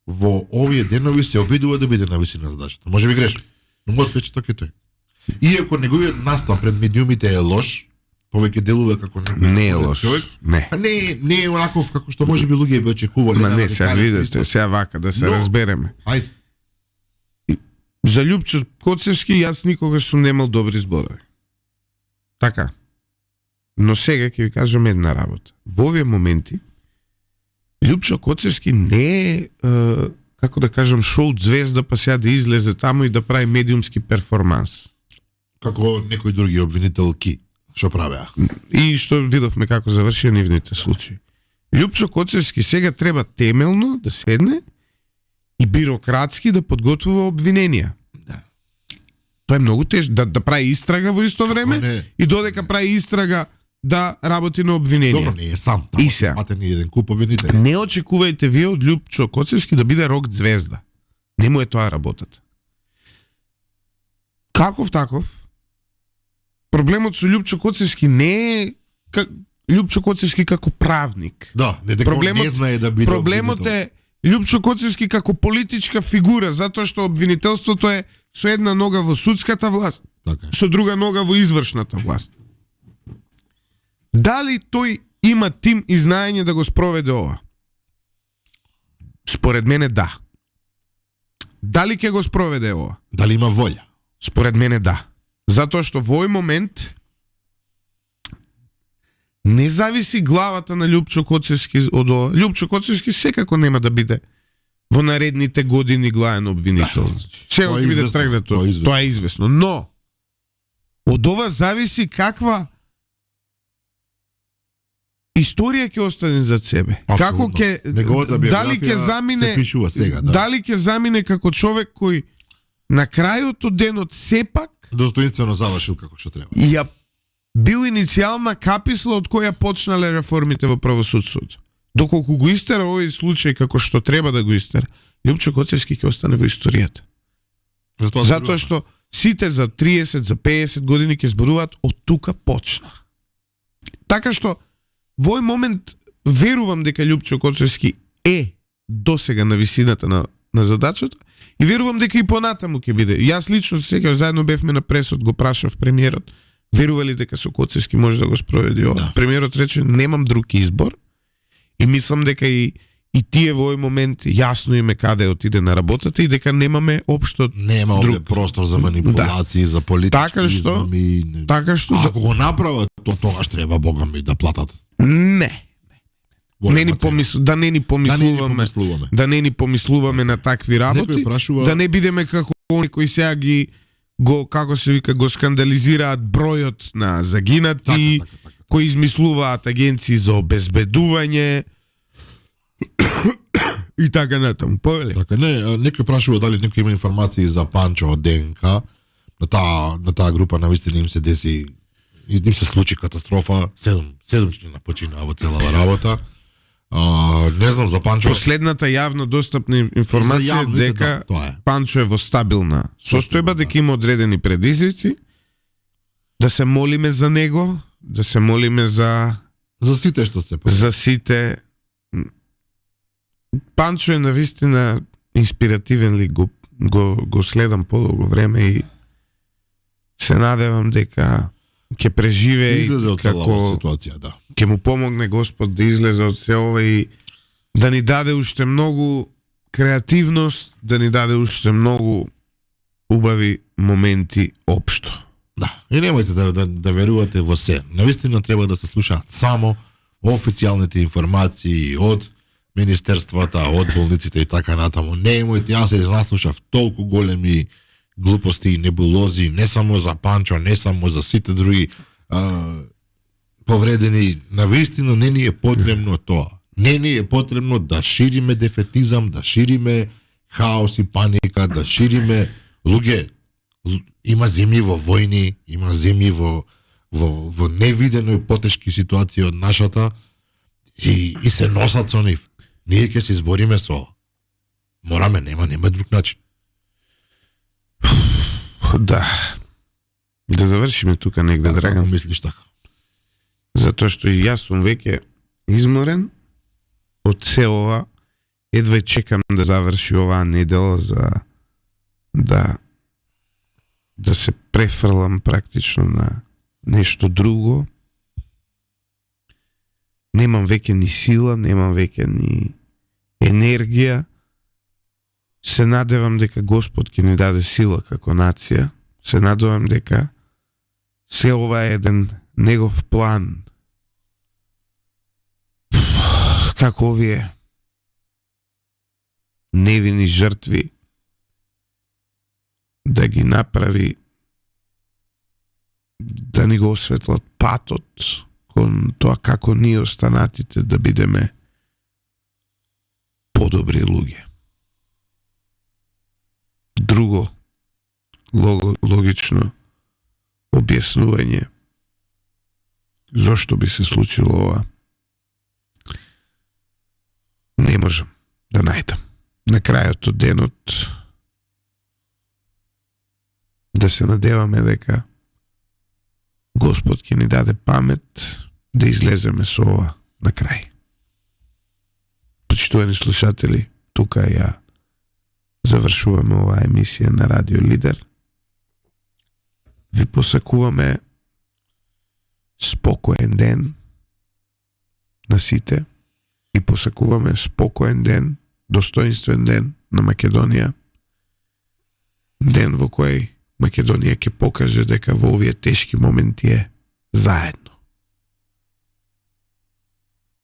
B: во овие денови се обидува да биде на висина задачата. Може би грешно, но мојот впечаток е тој. Иако неговиот настап пред медиумите е лош, повеќе делува како
A: не е лош.
B: Човек,
A: не.
B: Не е онаков како што можеби луѓе би очекувале.
A: Ма не, сега видите, сега вака да се разбереме.
B: Ајде.
A: За Љупчо Коцевски јас никогаш сум немал добри зборови. Така. Но сега ќе ви кажам една работа. Во овие моменти Љупчо Коцевски не е, како да кажам, шоу звезда па сега да излезе таму и да прави медиумски перформанс.
B: Како некои други обвинителки што правеа.
A: И што видовме како завршија нивните случаи. Љупчо Коцевски сега треба темелно да седне и бирократски да подготвува обвиненија.
B: Да.
A: Тоа е многу тежко, да прави истрага во исто време
B: не.
A: и додека прави истрага да работи на обвиненија.
B: Добро, не е сам.
A: И сега.
B: Патени еден куп обвинители.
A: Не очекувајте вие од Љупчо Коцевски да биде рок звезда. Не му е тоа работата. Каков таков? Проблемот со Љупчо Коцевски не е Љупчо Коцевски како правник.
B: Да, не дека не знае да биде.
A: Проблемот е Љупчо Коцевски како политичка фигура, затоа што обвинителството е со една нога во судската власт,
B: така,
A: со друга нога во извршната власт. Дали тој има тим и знаење да го спроведе ова? Според мене да. Дали ќе го спроведе ова?
B: Дали има волја?
A: Според мене да. Затоа што во овој момент не зависи главата на Љупчо Коцевски од ова. Љупчо Коцевски секако нема да биде во наредните години главен обвинител. Сега ќе биде тргнато. Тоа е известно. Но од ова зависи каква историја ќе остане зад себе.
B: Абсолютно.
A: Како ќе дали ќе замине
B: сега, да.
A: Дали ќе замине како човек кој на крајот од денот сепак
B: достоинствено завршил како што треба.
A: Ја бил иницијална каписла од која почнале реформите во правосудството. Доколку го истера овој случај како што треба да го истера, Љупчо Коцевски ќе остане во историјата. Затоа што сите за 30, за 50 години ќе зборуваат од тука почна. Така што во овој момент верувам дека Љупчо Коцевски е досега на висината на задачата и верувам дека и понатаму ќе биде. Јас лично се сеќавам, заедно бевме на пресот, го прашав премиерот, верува ли дека со Коцевски може да го спроведи ова? Да. Премиерот рече немам друг избор и мислам дека и тие во овој момент јасно име каде отиде на работата и дека немаме општо
B: друг простор за манипулации, да, за политички измами.
A: Така што
B: ако го направат, тогаш треба бога ми да платат.
A: Не. Да не ни помислуваме на такви работи, да не бидеме како они кои сега како се вика, го скандализираат бројот на загинати, така. Кои измислуваат агенции за обезбедување и така натаму. Повели.
B: Така, некој прашува дали некој има информации за Панчо од ДНК. На таа група навистина им се деси, им се случи катастрофа, 7 члена починаа во целава работа. Не знам за Панчо.
A: Последната јавно достапна информација е дека Панчо е во стабилна состојба, дека има одредени предизвици, да се молиме за него, да се молиме за
B: сите што се
A: за сите. Панчо е навистина инспиративен лик, го следам подолго време и се надевам дека ќе преживее како
B: ситуација, да.
A: Ќе му помогне Господ да излезе од се ова и да ни даде уште многу креативност, да ни даде уште многу убави моменти општо.
B: Да, и немојте да верувате во се. Навистина треба да се слушаат само официјалните информации од министерствата, од болниците и така натаму. Немојте, јас се наслушав толку големи глупости и небулози, не само за Панчо, не само за сите други повредени. Навистина не ни е потребно тоа. Не ни е потребно да шириме дефетизам, да шириме хаос и паника, да шириме луѓе. Има земји во војни, има земји во невидено и потешки ситуации од нашата и се носат со нив. Ние ќе се избориме со ова. Мораме, нема друг начин.
A: Да. Да завршиме тука негде, Драган.
B: Како мислиш така?
A: Затоа што и јас сум веќе изморен од се ова. Едва чекам да заврши оваа недела за да се префрлам практично на нешто друго. Немам веќе ни сила, немам веќе ни енергија. Се надевам дека Господ ќе ни даде сила како нација. Се надевам дека се ова е еден негов план. Како овие невини жртви да ги направи да ни го осветлат патот кон тоа како ние останатите да бидеме подобри луѓе. Друго логично објаснување зошто би се случило ова не можам да најдам. На крајот од денот да се надеваме дека Господ ќе ни даде памет да излеземе со ова на крај. Почитувани слушатели, тука ја завршуваме оваа емисија на Радио Лидер. Ви посакуваме спокоен ден на сите и посакуваме спокоен ден, достоинствен ден на Македонија. Ден во кој Македонија ќе покаже дека во овие тешки моменти е заедно.